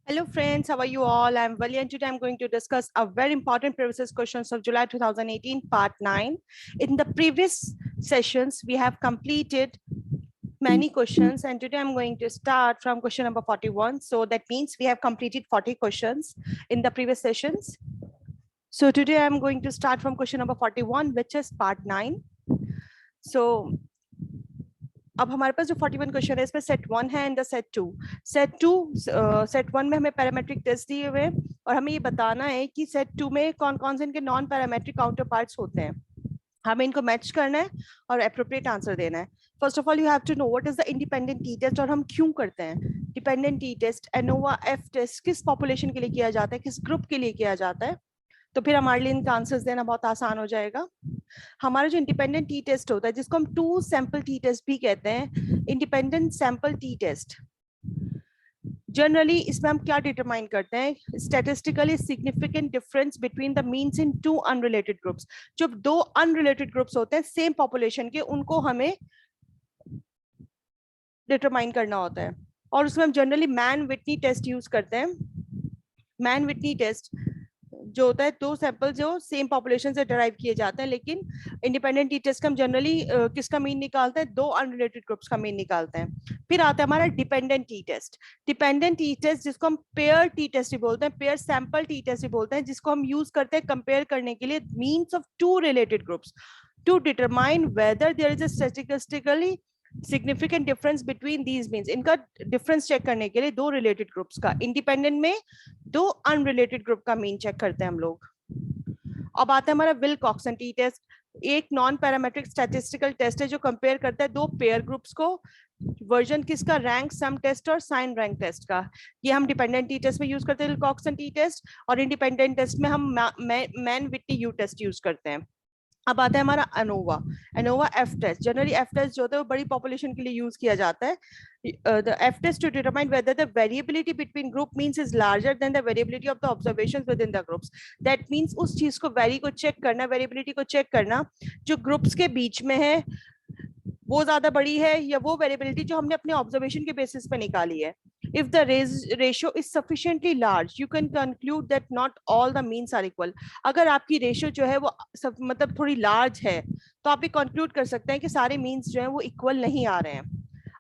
Hello friends, how are you all? I'm Vali and today I'm going to discuss a very important previous questions of July 2018 part 9. In the previous sessions, we have completed many questions and today I'm going to start from question number 41. So that means we have completed 40 questions in the previous sessions. So today I'm going to start from question number 41, which is part 9. So अब हमारे पास जो 41 question है इसमें set 1 है and the set 2 set 1 में हमें parametric test दिए हुए और हमें ये बताना है कि सेट 2 में कौन कौन से इनके नॉन पैरामेट्रिक काउंटर पार्ट्स होते हैं, हमें इनको मैच करना है और अप्रोप्रिएट आंसर देना है. First of all you have to know what is the independent T test और हम क्यों करते हैं. Dependent T test ANOVA F test किस पॉपुलेशन के लिए किया जाता है, किस ग्रुप के लिए किया जाता है, तो फिर हमारे लिए इनका आंसर्स देना बहुत आसान हो जाएगा. हमारा जो इंडिपेंडेंट टी टेस्ट होता है जिसको हम टू सैंपल टी टेस्ट भी कहते हैं, independent sample T test, generally इसमें हम क्या डिटरमाइन करते हैं, statistically significant difference between the means in two unrelated groups. जब दो अनरिलेटेड ग्रुप्स होते हैं सेम पॉपुलेशन के, उनको हमें डिटरमाइन करना होता है और उसमें हम generally Mann Whitney test use करते हैं. मैन विटनी टेस्ट जो होता है दो सैंपल जो सेम पॉपुलेशन से डराइव किए जाते हैं, लेकिन इंडिपेंडेंट टी टेस्ट का हम जनरली किसका मीन निकालते हैं, दो अनरिलेटेड ग्रुप्स का मीन निकालते हैं. फिर आता है हमारा dependent T test. Dependent T test जिसको हम पेयर टी टेस्ट भी बोलते हैं, पेयर सैंपल टी टेस्ट भी बोलते हैं, जिसको हम यूज करते हैं कंपेयर करने के लिए means of two related groups to determine whether there is a statistically significant difference between these means. इनका डिफरेंस चेक करने के लिए दो रिलेटेड ग्रुप्स का, इंडिपेंडेंट में दो अनरिलेटेड ग्रुप का मीन चेक करते हैं हम लोग. अब आता है हमारा विल्कॉक्सन टी टेस्ट. एक नॉन पैरामेट्रिक स्टैटिस्टिकल टेस्ट है जो कंपेयर करता है दो पेयर ग्रुप्स को. वर्जन किसका, रैंक सम टेस्ट और साइन रैंक टेस्ट का. ये हम डिपेंडेंट टी टेस्ट में यूज करते हैं विल्कॉक्सन टी टेस्ट, और इंडिपेंडेंट टेस्ट में हम man Whitney you test use करते हैं. अब आता है हमारा ANOVA. ANOVA F test, generally F test जो होता है वो बड़ी पॉपुलेशन के लिए यूज किया जाता है. The F test to determine whether the variability between group means is larger than the variability of the observations within the groups. That means उस चीज को वेरी को चेक करना, वेरिएबिलिटी को चेक करना जो ग्रुप्स के बीच में है वो ज्यादा बड़ी है या वो वेरिएबिलिटी जो हमने अपने ऑब्जर्वेशन के बेसिस पे निकाली है. If the ratio is sufficiently large, you can conclude that not all the means are equal. अगर आपकी रेशियो जो है वो मतलब थोड़ी लार्ज है तो आप ये कंक्लूड कर सकते हैं कि सारे मीन्स जो है वो इक्वल नहीं आ रहे हैं.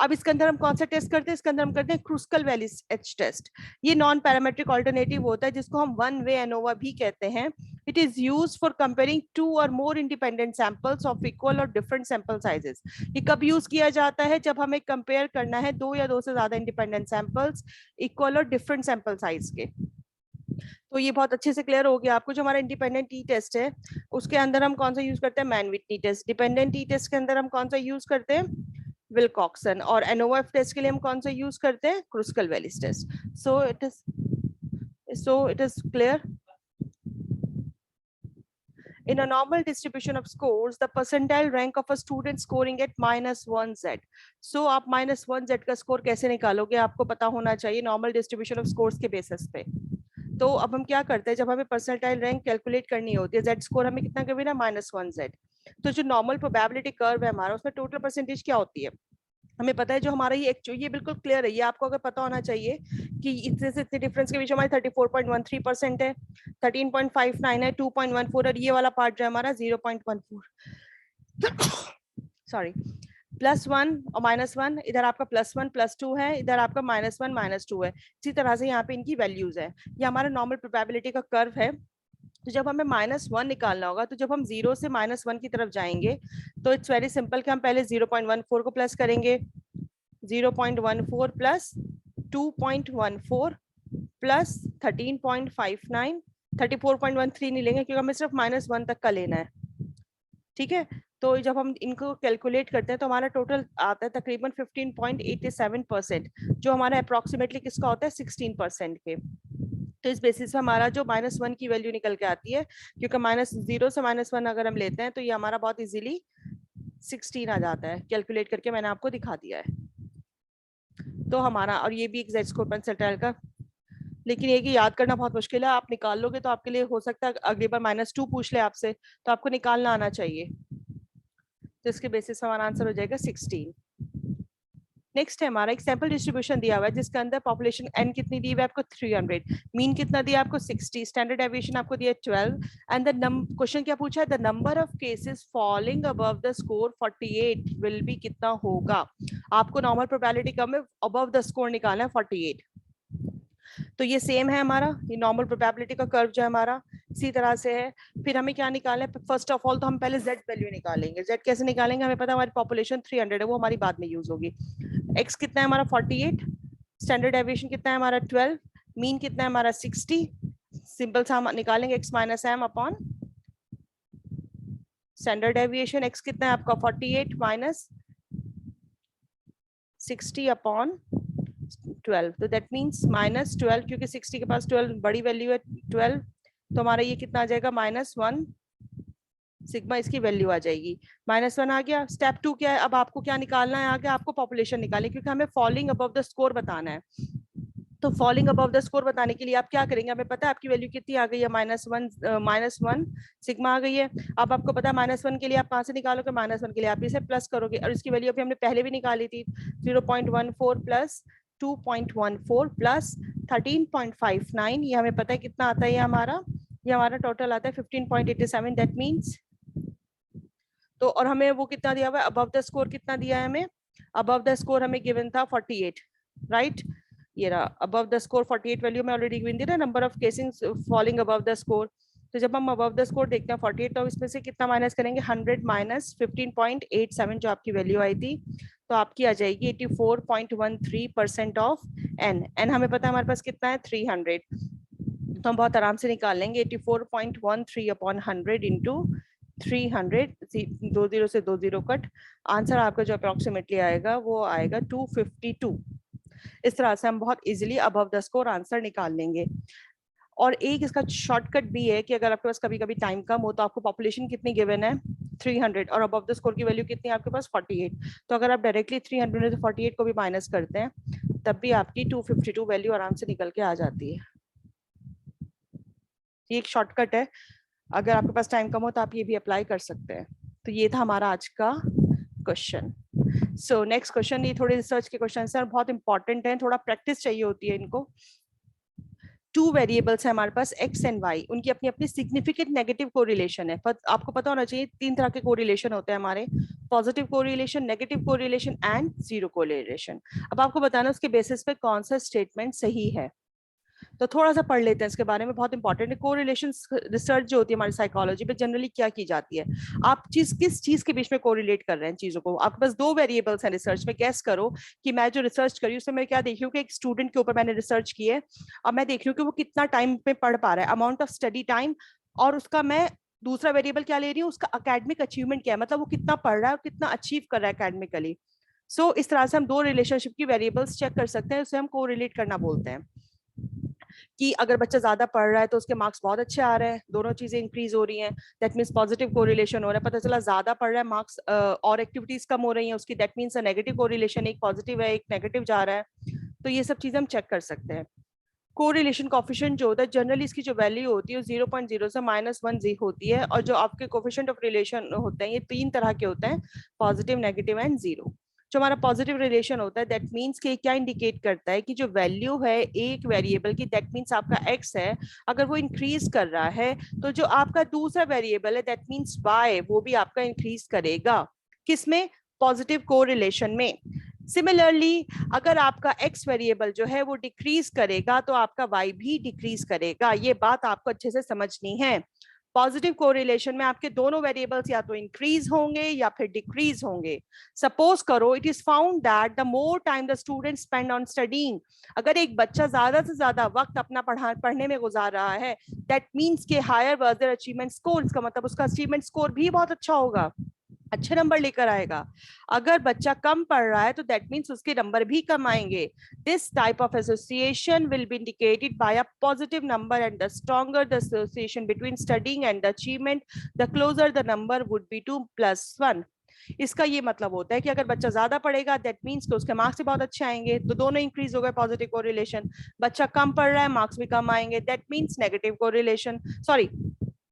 अब इसके अंदर हम कौन सा टेस्ट करते हैं, इसके अंदर हम करते हैं क्रूस्कल वैलिस एच टेस्ट. ये नॉन पैरामेट्रिक ऑल्टरनेटिव होता है जिसको हम वन वे एनोवा भी कहते हैं. It is use for comparing two और more independent samples of equal और डिफरेंट सैंपल साइजेस. ये कब यूज किया जाता है, जब हमें कंपेयर करना है दो या दो से ज्यादा इंडिपेंडेंट सैंपल्स इक्वल और डिफरेंट सैंपल साइज के. तो ये बहुत अच्छे से क्लियर हो गया आपको. जो हमारा इंडिपेंडेंट टी टेस्ट है उसके अंदर हम कौन सा यूज करते हैं, Mann Whitney test. Dependent T test के अंदर हम कौन सा यूज करते हैं, विल्कॉक्सन. और एनओएफ टेस्ट के लिए हम कौन सा यूज करते हैं, Kruskal Wallis test. So it is clear. In a normal distribution of scores, the percentile rank of a student scoring at -1z. So आप -1z का स्कोर कैसे निकालोगे, आपको पता होना चाहिए नॉर्मल डिस्ट्रीब्यूशन ऑफ स्कोर्स के बेसिस पे. तो अब हम क्या करते हैं, जब हमें परसेंटाइल रैंक कैलकुलेट करनी होती है, जेड स्कोर हमें कितना गिवन है, -1z. तो जो नॉर्मल प्रोबेबिलिटी कर्व है हमारा, उसमें टोटल परसेंटेज क्या होती है हमें पता है. जो हमारा ये बिल्कुल क्लियर है, ये आपको अगर पता होना चाहिए कि इतने से इतने डिफरेंस के बीच हमारे 34.13% है, 13.59 है, 2.14, और ये वाला पार्ट जो है हमारा 0.14 सॉरी +1 और -1. इधर आपका +1 +2 है, इधर आपका -1 -2 है. इसी तरह से यहाँ पे इनकी वैल्यूज है. ये हमारा नॉर्मल प्रोबेबिलिटी का कर्व है. तो जब हमें -1 निकालना होगा, तो जब हम 0 से -1 की तरफ जाएंगे तो इट्स वेरी सिंपल कि हम पहले 0.14 को प्लस करेंगे. 0.14 प्लस 2.14 प्लस 13.59, 34.13 नहीं लेंगे क्योंकि हमें सिर्फ -1 तक का लेना है. ठीक है. तो जब हम इनको कैलकुलेट करते हैं तो हमारा टोटल आता है तकरीबन 15.87%, जो हमारा अप्रोक्सीमेटली किसका होता है, 16% के. तो इस बेसिस पे हमारा जो -1 की वैल्यू निकल के आती है, क्योंकि -0 से -1 अगर हम लेते हैं तो ये हमारा बहुत इजीली 16 आ जाता है. कैलकुलेट करके मैंने आपको दिखा दिया है. तो हमारा, और ये भी एक जेड स्कोर परसेंटाइल का, लेकिन ये कि याद करना बहुत मुश्किल है. आप निकाल लोगे तो आपके लिए हो सकता है अगली बार -2 पूछ ले आपसे, तो आपको निकालना आना चाहिए. तो इसके बेसिस हमारा आंसर हो जाएगा 16. नेक्स्ट है हमारा एक सैंपल डिस्ट्रीब्यूशन दिया हुआ है जिसके अंदर पॉपुलेशन एन कितनी दी हुई है आपको 300, मीन कितना दिया आपको 60, स्टैंडर्ड डेविएशन आपको दिया 12 एंड द क्वेश्चन क्या पूछा है, the number of cases falling above the score 48 will be कितना होगा। आपको नॉर्मल प्रोबेबिलिटी कम है, अबव द स्कोर निकालना है 48। तो ये सेम है हमारा, ये नॉर्मल प्रोबेबिलिटी का कर्व जो है हमारा इसी तरह से है। फिर हमें क्या निकालना है, फर्स्ट ऑफ ऑल तो हम पहले z वैल्यू निकालेंगे। z कैसे निकालेंगे, हमें पता है हमारी पॉपुलेशन 300 है, वो हमारी बाद में यूज होगी। x कितना है हमारा 48, स्टैंडर्ड डेविएशन कितना है हमारा 12, मीन कितना है हमारा 60। सिंपल सा हम निकालेंगे x minus M upon standard deviation. x कितना है आपका 48 माइनस 60 अपॉन 12, तो दैट मीन्स माइनस 12, क्योंकि 60 के पास 12 बड़ी वैल्यू है 12, तो हमारा ये कितना आ जाएगा -1 सिग्मा, इसकी वैल्यू आ जाएगी -1 आ गया। स्टेप 2 क्या है, अब आपको क्या निकालना है आगे, आपको पॉपुलेशन निकालनी, क्योंकि हमें फॉलिंग अबव द स्कोर बताना है। तो फॉलिंग अबव द स्कोर बताने के लिए आप क्या करेंगे, हमें पता है आपकी वैल्यू कितनी आ गई है, -1 सिग्मा आ गई है। अब आपको पता है -1 के लिए आप कहाँ से निकालोगे, -1 के लिए आप इसे प्लस करोगे, और इसकी वैल्यू अभी हमने पहले भी निकाली थी 0.14 प्लस 2.14 प्लस 13.59, ये हमें पता है कितना आता है, ये हमारा टोटल आता है 15.87, दैट मीन्स तो, और हमें वो कितना दिया हुआ है, अबव द स्कोर कितना दिया है हमें, अबव द स्कोर हमें गिवन था 48, राइट। ये रहा अबव द स्कोर 48 वैल्यू में ऑलरेडी गिवन दी ना, number of cases falling above the score. तो जब हम अबव द स्कोर देखते हैं 48, तो इसमें से कितना माइनस करेंगे, 100 माइनस 15.87 जो आपकी वैल्यू आई थी, तो आपकी आ जाएगी 84.13% ऑफ एन। एन हमें पता है हमारे पास कितना है 300, तो हम बहुत आराम से निकाल लेंगे 84.13 अपॉन 100 इंटू 300, 20 से 20 कट, आंसर आपका जो अप्रोक्सीमेटली आएगा वो आएगा 252। इस तरह से हम बहुत easily above the score answer निकाल लेंगे। और एक इसका शॉर्टकट भी है कि अगर आपके पास कभी कभी टाइम कम हो, तो आपको पॉपुलेशन कितनी गिवन है 300 और अबव द स्कोर की वैल्यू कितनी है आपके पास 48, तो अगर आप डायरेक्टली 300 से 48 को भी माइनस करते हैं तब भी आपकी 252 वैल्यू आराम से निकल के आ जाती है। ये एक शॉर्टकट है, अगर आपके पास टाइम कम हो तो आप ये भी अप्लाई कर सकते हैं। तो ये था हमारा आज का क्वेश्चन। सो नेक्स्ट क्वेश्चन, ये थोड़े रिसर्च के क्वेश्चन हैं, बहुत इंपॉर्टेंट हैं, थोड़ा प्रैक्टिस चाहिए होती है इनको। 2 वेरिएबल्स है हमारे पास x एंड y, उनकी अपनी अपनी सिग्निफिकेंट नेगेटिव कोरिलेशन है। पर आपको पता होना चाहिए 3 तरह के कोरिलेशन होते हैं हमारे, positive correlation, negative correlation and zero correlation. अब आपको बताना उसके बेसिस पे कौन सा स्टेटमेंट सही है, तो थोड़ा सा पढ़ लेते हैं इसके बारे में, बहुत इंपॉर्टेंट है। कोरिलेशन रिसर्च जो होती है हमारी साइकोलॉजी में जनरली क्या की जाती है, आप किस चीज के बीच में कोरिलेट कर रहे हैं चीजों को। आपके पास 2 वेरिएबल्स हैं रिसर्च में, गैस करो कि मैं जो रिसर्च करी उसमें मैं क्या देखी हूँ कि एक स्टूडेंट के ऊपर मैंने रिसर्च की है, अब मैं देख रही हूँ कि वो कितना टाइम में पढ़ पा रहा है, अमाउंट ऑफ स्टडी टाइम, और उसका मैं दूसरा वेरिएबल क्या ले रही हूँ, उसका अकेडमिक अचीवमेंट क्या है, मतलब वो कितना पढ़ रहा है और कितना अचीव कर रहा है अकेडमिकली। सो इस तरह से हम 2 रिलेशनशिप की वेरिएबल्स चेक कर सकते हैं, उसे हम कोरिलेट करना बोलते हैं। कि अगर बच्चा ज्यादा पढ़ रहा है तो उसके मार्क्स बहुत अच्छे आ रहे हैं, दोनों चीजें इंक्रीज हो रही हैं, दैट मींस पॉजिटिव कोरिलेशन हो रहा है। पता चला ज्यादा पढ़ रहा है, मार्क्स और एक्टिविटीज कम हो रही हैं उसकी, दैट मींस नेगेटिव कोरिलेशन, एक पॉजिटिव है एक नेगेटिव जा रहा है। तो ये सब चीजें हम चेक कर सकते हैं। कोरिलेशन कोफिशिएंट जो होता है जनरली इसकी जो वैल्यू होती है 0.0 से -1 होती है, और जो आपके कोफिशिएंट ऑफ रिलेशन होते हैं ये 3 तरह के होते हैं, पॉजिटिव, नेगेटिव एंड जीरो। जो हमारा पॉजिटिव रिलेशन होता है दैट मींस कि क्या इंडिकेट करता है कि जो वैल्यू है एक वेरिएबल की, दैट मींस आपका x है, अगर वो इंक्रीज कर रहा है तो जो आपका दूसरा वेरिएबल है दैट मींस y, वो भी आपका इंक्रीज करेगा। किसमें, पॉजिटिव कोरिलेशन में। सिमिलरली अगर आपका x वेरिएबल जो है वो डिक्रीज करेगा तो आपका y भी डिक्रीज करेगा। ये बात आपको अच्छे से समझनी है। पॉजिटिव कोरिलेशन में आपके दोनों वेरिएबल्स या तो इंक्रीज होंगे या फिर डिक्रीज होंगे। सपोज करो it is found that the more time the student spend on studying, अगर एक बच्चा ज्यादा से ज्यादा वक्त अपना पढ़ने में गुजार रहा है, that means the higher was their achievement score, इसका मतलब उसका अचीवमेंट स्कोर भी बहुत अच्छा होगा, अच्छे नंबर लेकर आएगा। अगर बच्चा कम पढ़ रहा है तो दैट मींस उसके नंबर भी कम आएंगे। This type of association will be indicated by a positive number, and the stronger the association between studying and the achievement, the closer the number would be 2 + 1। इसका ये मतलब होता है कि अगर बच्चा ज्यादा पढ़ेगा दैट मींस कि उसके मार्क्स भी बहुत अच्छे आएंगे, तो दोनों इंक्रीज हो गए, पॉजिटिव कोरिलेशन। बच्चा कम पढ़ रहा है, मार्क्स भी कम आएंगे, that means negative correlation, sorry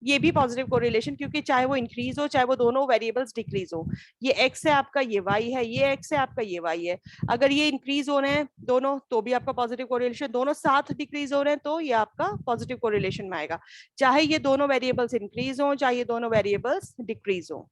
ये भी पॉजिटिव कोरिलेशन, क्योंकि चाहे वो इंक्रीज हो चाहे वो दोनों वेरिएबल्स डिक्रीज हो, ये एक्स है आपका, ये वाई है, ये एक्स है आपका, ये वाई है, अगर ये इंक्रीज हो रहे हैं दोनों तो भी आपका पॉजिटिव कोरिलेशन, दोनों साथ डिक्रीज हो रहे हैं तो ये आपका पॉजिटिव कोरिलेशन में आएगा, चाहे ये दोनों वेरिएबल्स इंक्रीज हो चाहे ये दोनों वेरिएबल्स डिक्रीज हो।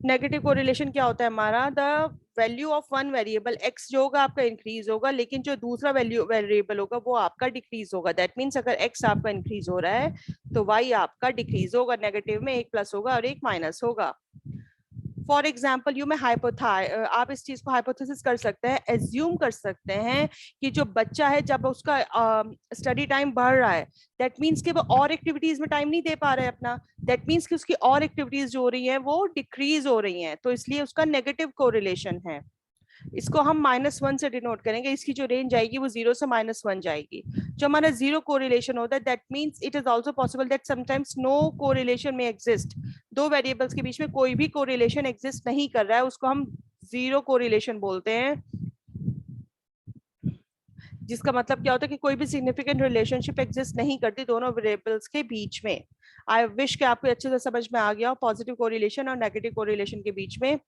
नेगेटिव कोरिलेशन क्या होता है हमारा, the value of one variable x जो होगा आपका इंक्रीज होगा, लेकिन जो दूसरा वैल्यू वेरिएबल होगा वो आपका डिक्रीज होगा। दैट मीन्स अगर एक्स आपका इंक्रीज हो रहा है तो वाई आपका डिक्रीज होगा, नेगेटिव में एक प्लस होगा और एक माइनस होगा। फॉर एग्जाम्पल यू में आप इस चीज को हाइपोथेसिस कर सकते हैं, एज्यूम कर सकते हैं कि जो बच्चा है जब उसका स्टडी टाइम बढ़ रहा है, दैट मीन्स कि वो और एक्टिविटीज में टाइम नहीं दे पा रहा है अपना, दैट मीन्स कि उसकी और एक्टिविटीज जो हो रही हैं वो डिक्रीज हो रही हैं, तो इसलिए उसका नेगेटिव कोरिलेशन है। इसको हम -1 से डिनोट करेंगे, इसकी जो रेंज आएगी वो 0 से -1 जाएगी। जो हमारा जीरो कोरिलेशन होता है, that means it is also possible that sometimes no correlation may exist, दो वेरिएबल्स के बीच में कोई भी कोरिलेशन एग्जिस्ट नहीं कर रहा है, उसको हम जीरो कोरिलेशन बोलते हैं, जिसका मतलब क्या होता है कि कोई भी सिग्निफिकेंट रिलेशनशिप एग्जिस्ट नहीं करती दोनों वेरिएबल्स के बीच में। आई विश कि आपको अच्छे से समझ में आ गया हो पॉजिटिव कोरिलेशन और नेगेटिव कोरिलेशन के बीच में।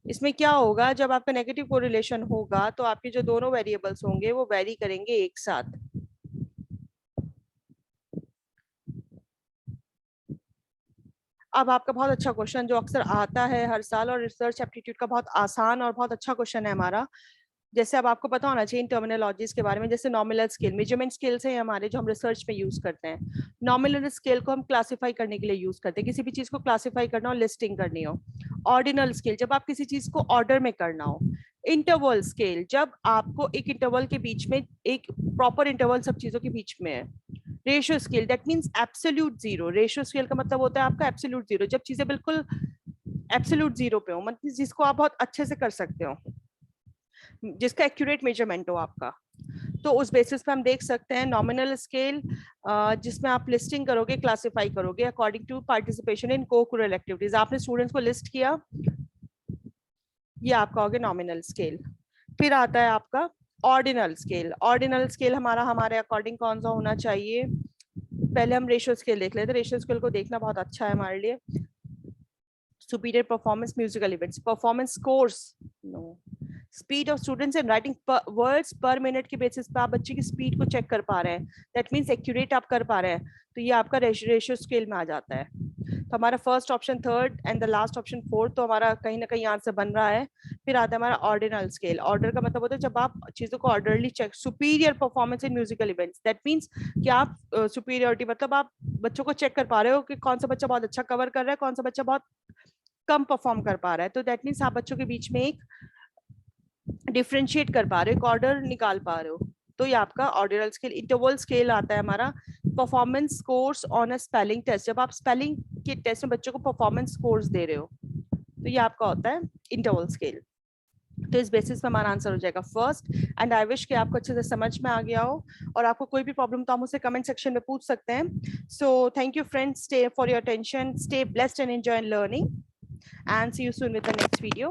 इसमें क्या होगा, जब आपका नेगेटिव कोरिलेशन होगा तो आपके जो दोनों वेरिएबल्स होंगे वो वेरी करेंगे एक साथ। अब आपका बहुत अच्छा क्वेश्चन जो अक्सर आता है हर साल और रिसर्च एप्टीट्यूड का बहुत आसान और बहुत अच्छा क्वेश्चन है हमारा, जैसे अब आपको पता होना चाहिए इन टर्मिनोलॉजीज के बारे में, जैसे नॉमिनल स्केल, मेजरमेंट स्केल्स हैं हमारे जो हम रिसर्च में यूज करते हैं। नॉमिनल स्केल को हम क्लासिफाई करने के लिए यूज करते हैं, किसी भी चीज को क्लासिफाई करना हो, लिस्टिंग करनी हो। ऑर्डिनल स्केल जब आप किसी चीज को ऑर्डर में करना हो। इंटरवल स्केल जब आपको एक इंटरवल के बीच में, एक प्रॉपर इंटरवल सब चीजों के बीच में है। Ratio scale that means absolute zero, ratio scale का मतलब होता है आपका एब्सोल्यूट जीरो, जब चीजें बिल्कुल एब्सोल्यूट जीरो पे हो, मतलब जिसको आप बहुत अच्छे से कर सकते हो, जिसका एक्यूरेट मेजरमेंट हो आपका, तो उस बेसिस पे हम देख सकते हैं नॉमिनल स्केल, जिसमें आप लिस्टिंग करोगे, क्लासिफाई करोगे according to participation in cocurricular activities. आपने स्टूडेंट्स को लिस्ट किया, ये आपका हो गया नॉमिनल स्केल। फिर आता है आपका ऑर्डिनल स्केल। ऑर्डिनल स्केल हमारे अकॉर्डिंग कौन सा होना चाहिए, पहले हम रेशियो स्केल देख लेते हैं, रेशियो स्केल को देखना बहुत अच्छा है हमारे लिए। Superior performance musical events, performance scores, no, speed of students in writing words per minute के बेसिस पे आप बच्चे की स्पीड को चेक कर पा रहे हैं, दैट मींस एक्यूरेट आप कर पा रहे हैं, तो ये आपका रेशियो स्केल में आ जाता है। तो हमारा first option third and the last option fourth तो हमारा कहीं ना कहीं आंसर बन रहा है। फिर आता है हमारा ऑर्डिनल स्केल। ऑर्डर का मतलब होता है जब आप चीजों को orderly check, superior performance in musical events, that means कि आप सुपीरियरिटी मतलब आप बच्चों को चेक कर पा रहे हो कि कौन सा बच्चा बहुत अच्छा कवर कर रहा है, कौन सा बच्चा बहुत कम परफॉर्म कर पा रहा है, तो दैट मीन्स आप बच्चों के बीच में एक डिफरेंशिएट कर पा रहे हो, एक ऑर्डर निकाल पा रहे हो, तो ये आपका ऑर्डिनल स्केल। इंटरवल स्केल आता है हमारा performance scores on a spelling test, जब आप स्पेलिंग के टेस्ट में बच्चों को परफॉर्मेंस स्कोर्स दे रहे हो, तो ये आपका होता है इंटरवल स्केल। तो इस बेसिस पे हमारा आंसर हो जाएगा फर्स्ट। एंड आई विश कि आपको अच्छे से समझ में आ गया हो, और आपको कोई भी प्रॉब्लम तो आप मुझसे कमेंट सेक्शन में पूछ सकते हैं। So thank you friends, stay for your attention, stay blessed and enjoy learning, and see you soon with the next video.